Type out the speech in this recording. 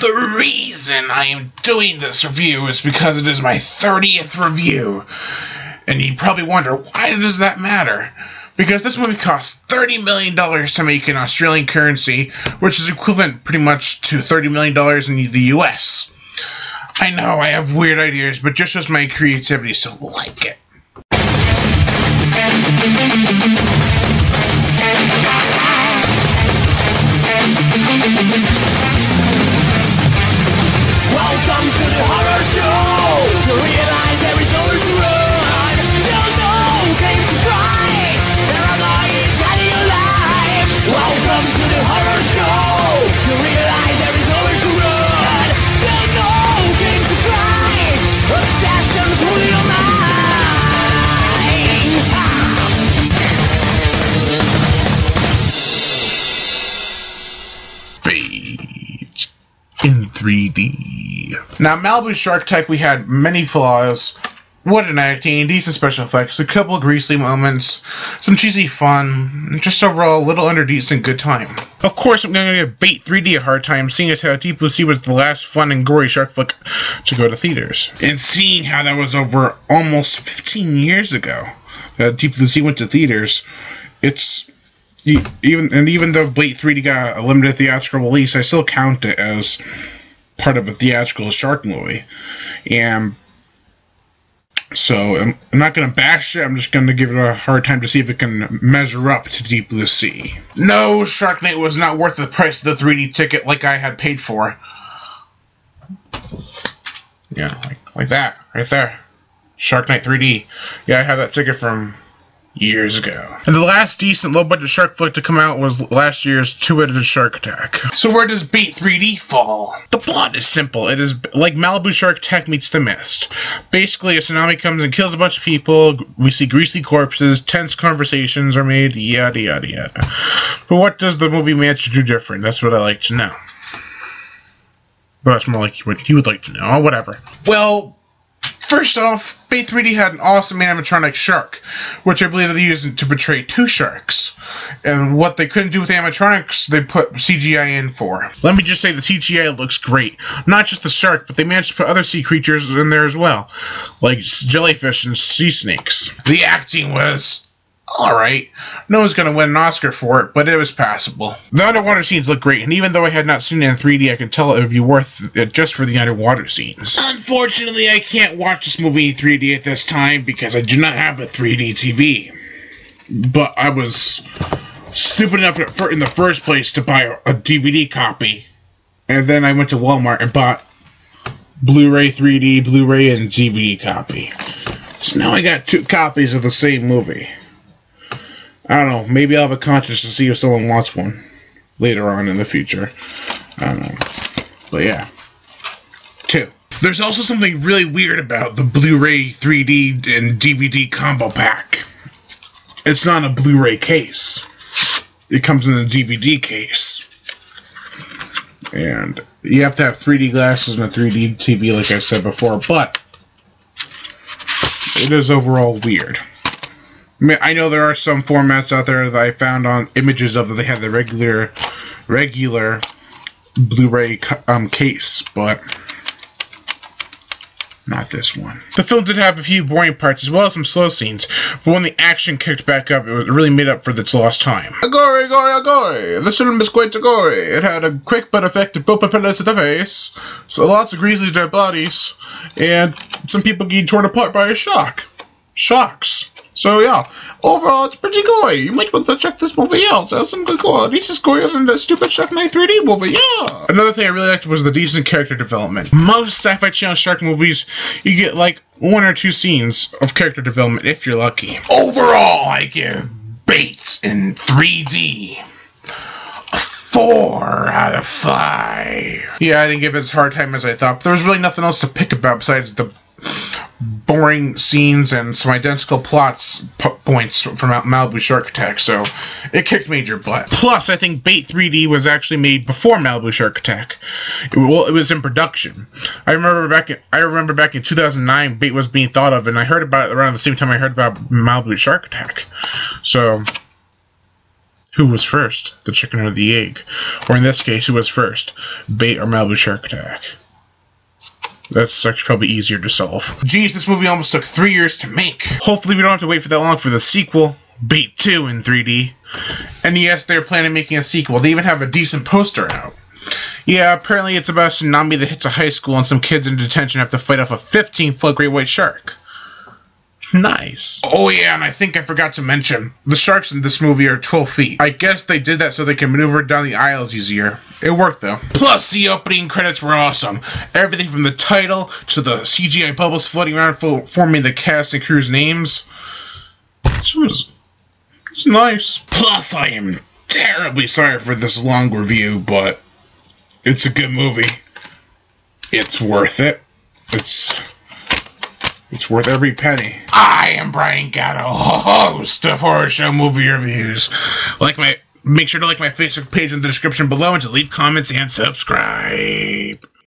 The reason I am doing this review is because it is my 30th review. And you probably wonder, why does that matter? Because this movie cost $30 million to make in Australian currency, which is equivalent pretty much to $30 million in the US. I know, I have weird ideas, but just shows my creativity, so like it. Welcome to the horror show. To realize there is nowhere to run. There's no game to try. Paranoia is running your life. Welcome to the horror show. To realize there is nowhere to run. There's no game to try. Obsessions rule your mind. Fate in 3D. Now, Malibu Shark Attack, we had many flaws. What an acting, decent special effects, a couple of greasy moments, some cheesy fun, and just overall a little under decent good time. Of course, I'm going to give Bait 3D a hard time, seeing as how Deep Blue Sea was the last fun and gory shark flick to go to theaters. And seeing how that was over almost 15 years ago that Deep Blue Sea went to theaters, it's... Even though Bait 3D got a limited theatrical release, I still count it as part of a theatrical shark movie. And so I'm not going to bash it, I'm just going to give it a hard time to see if it can measure up to Deep Blue Sea. No, Sharknado was not worth the price of the 3D ticket like I had paid for. Yeah, like that, right there. Shark Night 3D. Yeah, I had that ticket from years ago. And the last decent low-budget shark flick to come out was last year's Two-Headed Shark Attack. So where does Bait 3D fall? The plot is simple. It is like Malibu Shark Attack meets The Mist. Basically, a tsunami comes and kills a bunch of people, we see greasy corpses, tense conversations are made, yada yada yada. But what does the movie manage to do different? That's what I like to know. But that's more like what you would like to know. Oh, whatever. Well, first off, Bait 3D had an awesome animatronic shark, which I believe they used to portray two sharks. And what they couldn't do with animatronics, they put CGI in for. Let me just say the CGI looks great. Not just the shark, but they managed to put other sea creatures in there as well, like jellyfish and sea snakes. The acting was alright. No one's going to win an Oscar for it, but it was passable. The underwater scenes look great, and even though I had not seen it in 3D, I can tell it would be worth it just for the underwater scenes. Unfortunately, I can't watch this movie in 3D at this time because I do not have a 3D TV. But I was stupid enough in the first place to buy a DVD copy, and then I went to Walmart and bought Blu-ray 3D, Blu-ray, and DVD copy. So now I got two copies of the same movie. I don't know, maybe I'll have a contest to see if someone wants one later on in the future. I don't know. But yeah. 2. There's also something really weird about the Blu-ray 3D and DVD combo pack. It's not a Blu-ray case. It comes in a DVD case. And you have to have 3D glasses and a 3D TV like I said before, but it is overall weird. I mean, I know there are some formats out there that I found on images of that they have the regular Blu-ray case, but not this one. The film did have a few boring parts as well as some slow scenes, but when the action kicked back up, it really made up for its lost time. Gory, gory, gory! This film is quite gory. It had a quick but effective bullet propellant to the face, so lots of greasy dead bodies, and some people getting torn apart by a shocks. So yeah, overall it's pretty gory. You might want to check this movie out. It has some good gore. This is gorier than the stupid Shark Night 3D movie, yeah! Another thing I really liked was the decent character development. Most Sci-Fi Channel shark movies, you get like 1 or 2 scenes of character development if you're lucky. Overall, I give Bait in 3D 4 out of 5. Yeah, I didn't give it as hard time as I thought, but there was really nothing else to pick about besides the boring scenes and some identical points from Malibu Shark Attack, so it kicked major butt. Plus, I think Bait 3D was actually made before Malibu Shark Attack. It was in production. I remember back in 2009, Bait was being thought of, and I heard about it around the same time I heard about Malibu Shark Attack. So Who was first, the chicken or the egg? Or in this case, who was first, Bait or Malibu Shark Attack? That's actually probably easier to solve. Geez, this movie almost took 3 years to make. Hopefully we don't have to wait for that long for the sequel, Bait 2 in 3D. And yes, they're planning on making a sequel. They even have a decent poster out. Yeah, apparently it's about a tsunami that hits a high school and some kids in detention have to fight off a 15-foot great white shark. Nice. Oh yeah, and I think I forgot to mention, the sharks in this movie are 12 feet. I guess they did that so they can maneuver down the aisles easier. It worked though. Plus, the opening credits were awesome. Everything from the title to the CGI bubbles floating around forming the cast and crew's names. It's nice. Plus, I am terribly sorry for this long review, but it's a good movie. It's worth it. It's worth every penny. I am Brian Gatto, host of Horror Show Movie Reviews. Make sure to like my Facebook page in the description below and to leave comments and subscribe.